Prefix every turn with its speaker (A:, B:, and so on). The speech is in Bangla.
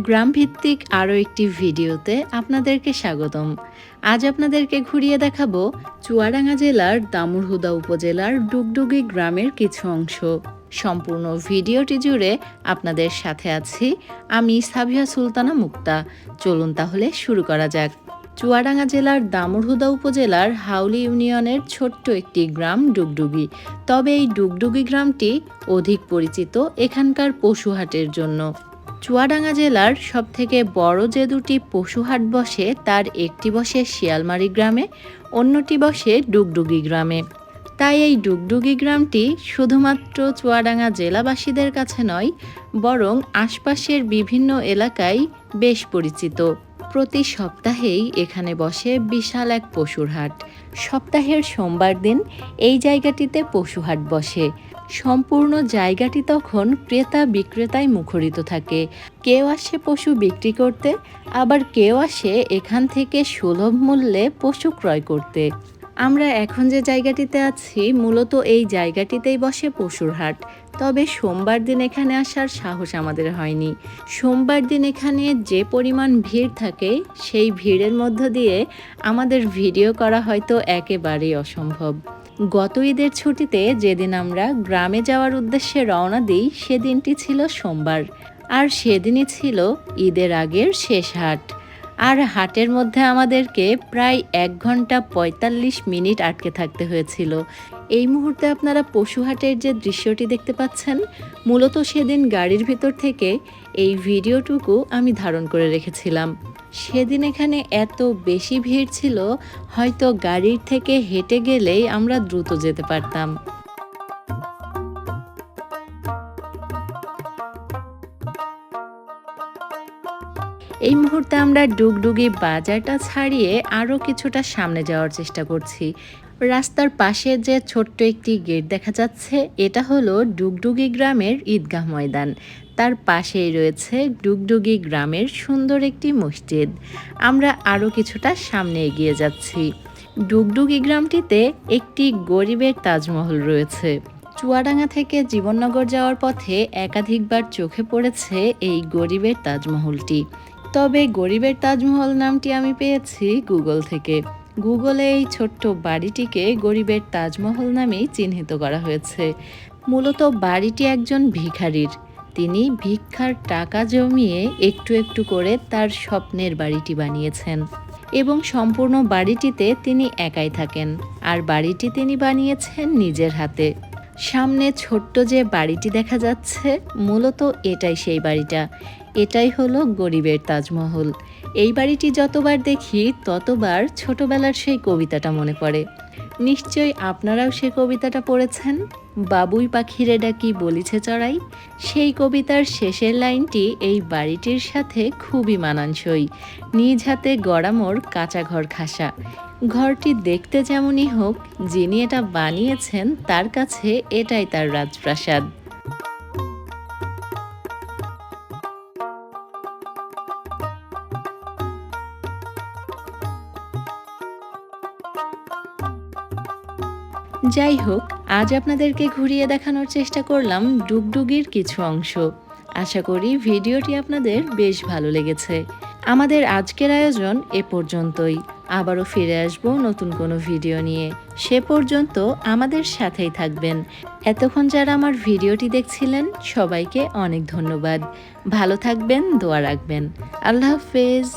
A: গ্রাম ভিত্তিক আরও একটি ভিডিওতে আপনাদেরকে স্বাগতম। আজ আপনাদেরকে ঘুরিয়ে দেখাবো চুয়াডাঙ্গা জেলার দামুড়হুদা উপজেলার ডুগডুগি গ্রামের কিছু অংশ। সম্পূর্ণ ভিডিওটি জুড়ে আপনাদের সাথে আছি আমি সাবিহা সুলতানা মুক্তা। চলুন তাহলে শুরু করা যাক। চুয়াডাঙ্গা জেলার দামুড়হুদা উপজেলার হাউলি ইউনিয়নের ছোট্ট একটি গ্রাম ডুগডুগি। তবে এই ডুগডুগি গ্রামটি অধিক পরিচিত এখানকার পশুহাটের জন্য। চুয়াডাঙ্গা জেলার সবথেকে বড় যে দুটি পশুহাট বসে তার একটি বসে শিয়ালমারি গ্রামে, অন্যটি বসে ডুগডুগি গ্রামে। তাই এই ডুগডুগি গ্রামটি শুধুমাত্র চুয়াডাঙ্গা জেলাবাসীদের কাছে নয়, বরং আশপাশের বিভিন্ন এলাকায় বেশ পরিচিত। প্রতি সপ্তাহেই এখানে বসে বিশাল এক পশুর হাট। সপ্তাহের সোমবার দিন এই জায়গাটিতে পশুহাট বসে। সম্পূর্ণ জায়গাটি তখন ক্রেতা বিক্রেতায় মুখরিত থাকে। কেউ আসে পশু বিক্রি করতে, আবার কেউ আসে এখান থেকে সুলভ মূল্যে পশু ক্রয় করতে। আমরা এখন যে জায়গাটিতে আছি মূলত এই জায়গাটিতেই বসে পশুর হাট। তবে সোমবার দিন এখানে আসার সাহস আমাদের হয়নি। সোমবার দিন এখানে যে পরিমাণ ভিড় থাকে সেই ভিড়ের মধ্য দিয়ে আমাদের ভিডিও করা হয়তো একেবারেই অসম্ভব। গত ঈদের ছুটিতে যেদিন আমরা গ্রামে যাওয়ার উদ্দেশ্যে রওনা দিই সেদিনটি ছিল সোমবার, আর সেদিনই ছিল ঈদের আগের শেষ হাট। আর হাটের মধ্যে আমাদেরকে প্রায় 1 ঘন্টা 45 মিনিট আটকে থাকতে হয়েছিল। এই মুহূর্তে আপনারা পশুহাটের যে দৃশ্যটি দেখতে পাচ্ছেন, মূলত সেদিন গাড়ির ভিতর থেকে এই ভিডিওটুকু আমি ধারণ করে রেখেছিলাম। সেদিন এখানে এত বেশি ভিড় ছিল, হয়তো গাড়ির থেকে হেঁটে গেলেই আমরা দ্রুত যেতে পারতাম। এই মুহূর্তে আমরা ডুগডুগি বাজারটা ছাড়িয়ে আরও কিছুটা সামনে যাওয়ার চেষ্টা করছি। রাস্তার পাশে যে ছোট্ট একটি গেট দেখা যাচ্ছে, এটা হলো ডুগডুগি গ্রামের ঈদগাহ ময়দান। তার পাশেই রয়েছে ডুগডুগি গ্রামের সুন্দর একটি মসজিদ। আমরা আরও কিছুটা সামনে এগিয়ে যাচ্ছি। ডুগডুগি গ্রামটিতে একটি গরিবের তাজমহল রয়েছে। চুয়াডাঙ্গা থেকে জীবননগর যাওয়ার পথে একাধিকবার চোখে পড়েছে এই গরিবের তাজমহলটি। তবে গরিবের তাজমহল নামটি আমি পেয়েছি গুগল থেকে। গুগলে এই ছোট্ট বাড়িটিকে গরিবের তাজমহল নামেই চিহ্নিত করা হয়েছে। মূলত বাড়িটি একজন ভিখারির। তিনি ভিক্ষার টাকা জমিয়ে একটু একটু করে তার স্বপ্নের বাড়িটি বানিয়েছেন, এবং সম্পূর্ণ বাড়িটিতে তিনি একাই থাকেন। আর বাড়িটি তিনি বানিয়েছেন নিজের হাতে। সামনে ছোট্ট যে বাড়িটি দেখা যাচ্ছে, মূলত এটাই সেই বাড়িটা। এটাই হলো গরিবের তাজমহল। এই বাড়িটি যতবার দেখি ততবার ছোটবেলার সেই কবিতাটা মনে পড়ে। নিশ্চয়ই আপনারাও সেই কবিতাটা পড়েছেন, বাবুই পাখিরে ডাকি বলিছে চড়াই। সেই কবিতার শেষের লাইনটি এই বাড়িটির সাথে খুবই মানানসই। নিজ হাতে গড়া মোর কাঁচা ঘর খাসা। ঘরটি দেখতে যেমনই হোক, যিনি এটা বানিয়েছেন তার কাছে এটাই তার রাজপ্রাসাদ। যাই হোক, আজ আপনাদেরকে ঘুরিয়ে দেখানোর চেষ্টা করলাম ডুগডুগির কিছু অংশ। আশা করি ভিডিওটি আপনাদের বেশ ভালো লেগেছে। আমাদের আজকের আয়োজন এ পর্যন্তই। আবারও ফিরে আসব নতুন কোনো ভিডিও নিয়ে। সে পর্যন্ত আমাদের সাথেই থাকবেন। এতক্ষণ যারা আমার ভিডিওটি দেখছিলেন সবাইকে অনেক ধন্যবাদ। ভালো থাকবেন, দোয়া রাখবেন। আল্লাহ হাফেজ।